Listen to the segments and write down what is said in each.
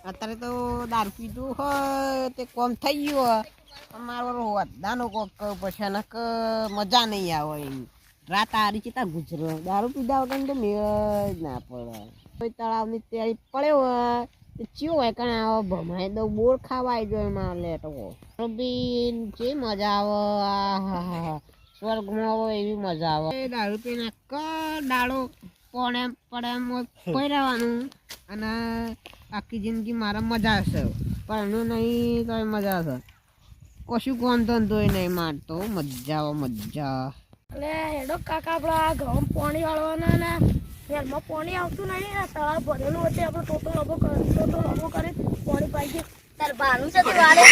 અત્યારે તો દારૂ પીધું હોય તે કોમ થઈ ગયું હોય અમારો વધાનો કોક પછી એને મજા નહીં આવે એમ રાત આરી ચેતા ગુજરો દારૂ પીધા વગર તો મેળ જ ના પડે કોઈ તળાવની તેડી પડ્યો હોય તો ચિયો હોય કારણ આવો ભમાઈ દઉં બોર ખાવા આવી ગયો એમાં લેટવો બી જે મજા આવે સ્વર્ગમાં આવે એવી મજા આવે દારૂ પીને દાડો પડે પડે પહેરવાનું અને આખી જિંદગી મારા મજા હશે પણ એનું નહીં તો મજા હશે કશું કોણ ધંધો નહીં મારતો મજા આવે મજા એટલે હેડો કાકા આપણા ઘઉં પાણી વાળવાના ને ઘરમાં પાણી આવતું નહીં ને તળાવ ભરેલું હોય આપણે ટોટો લબો કરી પાણી પાઈ ગયું તાર ભાનું છે વારે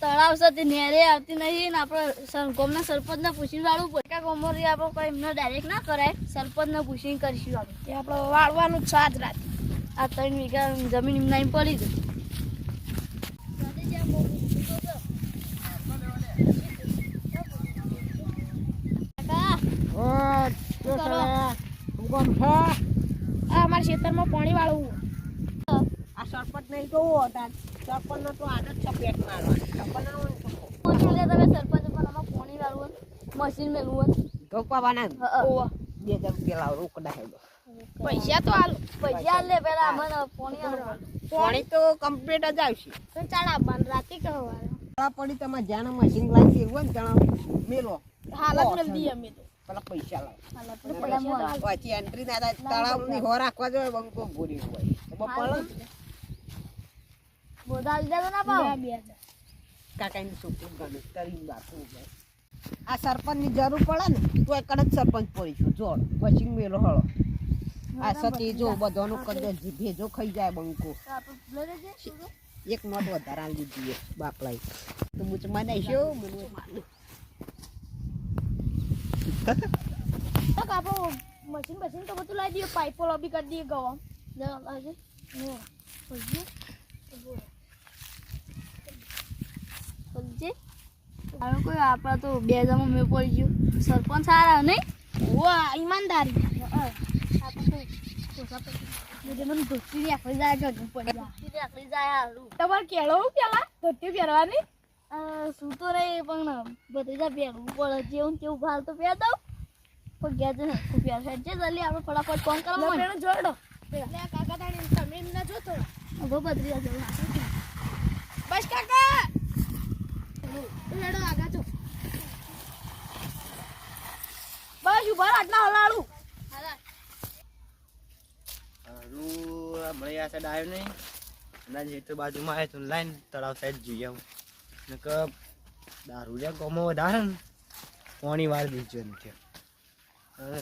તળાવ છે નેરે આવતી નહીં ને આપણે ગામના સરપંચને પૂછીને વાળવું પડે કાકા ગોમરી આપણે કોઈ એમને ડાયરેક્ટ ના કરાય સરપંચને પૂછીને કરીશું આપણે તે આપણે વાળવાનું જ છે આજ રાત આ 3 વીઘા જમીન એમના પડી છે અમારા ખેતરમાં પાણી વાળવું આ સરપંચ નહીં જોવો સરપંચનો તો આદત છે પેટ મારવા તમે સરપંચ પણ આમાં પાણી વાળવું મશીન મેળવું ગપાવાના 2000 રૂપિયા રોકડા હેડો પૈસા તો હાલ પૈસા લે પેલા અમને પાણી તો કમ્પ્લીટ જ આવશે તો ચાલ આપવાનું રાતે કહેવાનું પડી તમારે જ્યાં મશીન લાવી દેવું હોય ને ત્યાં મેલો હાલત મેળવી અમે તો પેલા પૈસા લાવ પછી એન્ટ્રી ના થાય તળાવની હો રાખવા જોઈએ બંકો ભૂરી હોય બોધા લીધા તો ના પાવ કાકાની છોકરી ગમે તરી બાપુ આ સરપંચની જરૂર પડે ને તો એક જ સરપંચ પડીશું જોડ પછી મેલો હળો આ સતી જો બધાનું કદાચ ભેજો ખાઈ જાય બંકો એક નોટ વધારે આલી દીધી બાપલાઈ તો મુચમાં નાખ્યો મને માનું તો કાપો મશીન તો બધું લાવી દઈએ પાઇપો લોબી કરી દઈએ ગવા લાગે કોઈ આપણા તો 2000 મેં પડી ગયું સરપંચ સારા નહીં વાહ ઈમાનદારી મને ધોતી આખરી જાય આખરી જાય સારું તમારે કેળવું પેલા ધોતી પહેરવાની શું તો નહીં પણ બધી પહેરવું પડે જેવું તેવું ભાલ તો પહેર દઉં પણ ગયા છે ને પહેર છે જલ્દી આપણે ફટાફટ ફોન કરવા જોડો કાકા તાણી તમે એમને જોતો બદલી જવું બસ કાકા લેડો આગા છો બસ ઉભા આટલા હલાડું મળ્યા સાઈડ આવ્યો નહીં ના જે બાજુમાં આવે તો લાઈન તળાવ સાઈડ જઈ આવું ને કે દારૂડિયા ગામમાં વધારે ને પાણી વાર દીધો નથી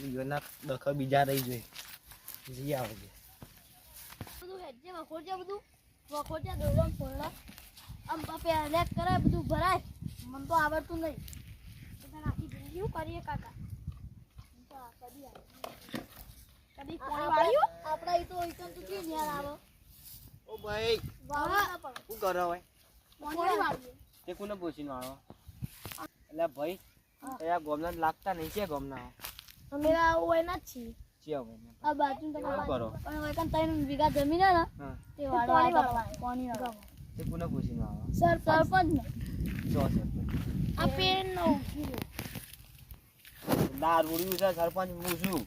રીઓના દખ બીજા રહી જોઈએ જઈ આવે છે બધું હેડજે વખોડજે બધું વખોડજે દોડો ફોડલા આમ પાપે લેક કરાય બધું ભરાય મને તો આવડતું નહીં તને આખી જિંદગી શું કરીએ કાકા કદી પાણી વાળ્યું આપડા ઈ તો ઈકન તો કે ન્યાર આવે ઓ ભાઈ વાવા શું કરો હોય પાણી વાળીએ તે કોને પૂછીને વાળો એટલે ભાઈ એ ગોમના લાગતા નહીં છે ગોમના અમે હોય ના છીએ છે ભાઈ આ બાજુ તો શું કરો પણ હવે કાન 3 વીઘા જમીન હે ને હા તે વાળવા પાણી વાળવા તે કોને પૂછીને વાળો સરપંચ ને જો છે આ પેન નો દારૂડિયું છે સરપંચ હું છું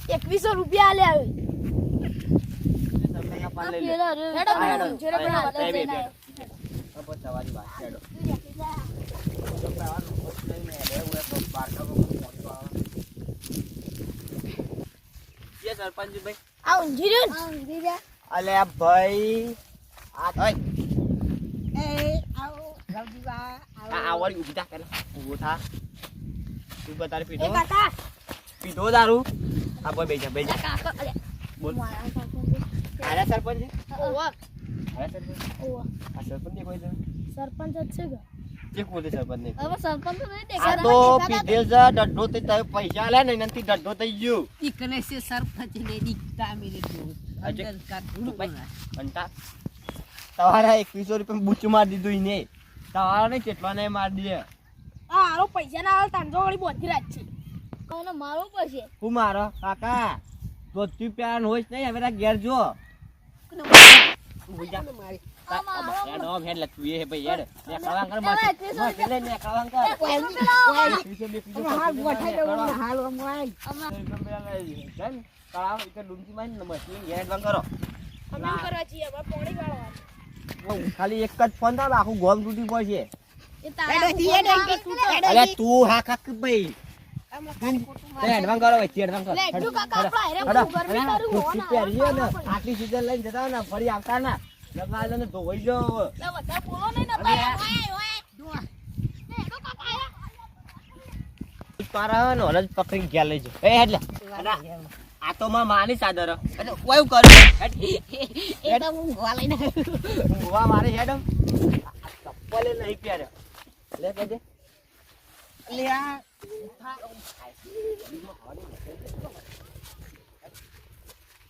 2100 રૂપિયા આલે આવે સરપંચના પાન લઈ લે પેલા રે હેડો હેડો, જોડે હેડો, પેલા હેડો, જઈને હેડો. અપો સવારી વાત છેડો સરપંચ ભાઈ આ ઊંઘી રહ્યો ને ઊંઘી જા અલે ભાઈ આ થઈ આવો રવજીવા આ વાળી ઊભી થા કરે ઊભો થા તું બતારે એ પીધો કાકા પીધો દારૂ આ ભાઈ બેજા કાકા અલે બોલ મારા સરપંચ આરે સરપંચ ઓવા આરે સરપંચ ઓવા આ સરપંચ ને કોઈ દે સરપંચ જ છે કે જે કોઈ સરપંચ ને હવે સરપંચ તો નહીં આ દેખાતા તો પીધે છે ડઢો તે તારે પૈસા લે ને એનાથી ડઢો થઈ ગયો દીકને છે સરપંચ ને દીકતા મેરે દો આજે અંદર કા તું ભાઈ ઘંટા તમારા 2100 રૂપિયા બૂચ માર દીધું ઈને તમારા ને કેટલા ને માર દે આ હારો પૈસા ના આવે તાંજો વાળી બોધી રાત છે કોને મારવું પડશે હું મારો કાકા તો તું પ્યાન હોય નહીં હવે ઘેર જો તું હોઈ જા મારી હેડ ઓમ હેડ લખતું એ ભાઈ હેડ ને કળવાં કર બસ લે ને કળવાં કર હાલ ગોઠાઈ દઉં હાલ અમાય કળાવ ઈતો ડુમકી મારી ને મશીન હેડ બંધ કરો અમે શું કરવા છીએ અમારે પાણી વાળવાનું ખાલી એક જ ફોન થાય આખું ગોમ તૂટી પડશે એ તારા અલે તું હા કાક ભાઈ હેડ બંધ કરો ભાઈ હેડ બંધ કર લે જો કાકા આપડા હેરે હેડો. બહુ ગરમી તારું હોવા ના પહેરીએ ને આટલી સીઝન લઈને જતા ને ફરી આવતા ના લગાડે ને ધોઈ જો લે વધારે બોલો નહીં ને તારે ઓય લે જો કાકા પારા નો હલજ પકડી ગયા લેજો એ હેડ લે આ તો માં માની સાદર એટલે ઓયું કર એ તો હું ગોવા લઈને ગોવા મારે હેડ ચપ્પલ નહીં પહેરે લે કહેજે લે આ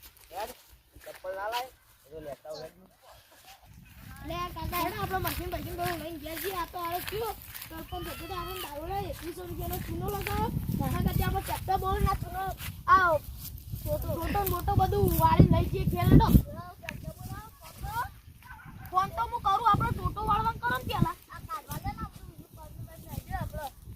ચપ્પલ ના લાય તો લેતા હોય લે કાકા હેડો આપણો મશીન બશીન બધું લઈને ગયા છીએ આ તો આરે કયો સરપંચ હતો તો આપણે દારૂ લઈ 2100 રૂપિયાનો ચૂનો લગાવો મારા કરતા આપણે ચપ્પા બોલ ના ચૂનો આ ફોટો બધું વાળી લઈ જઈએ ખેલડો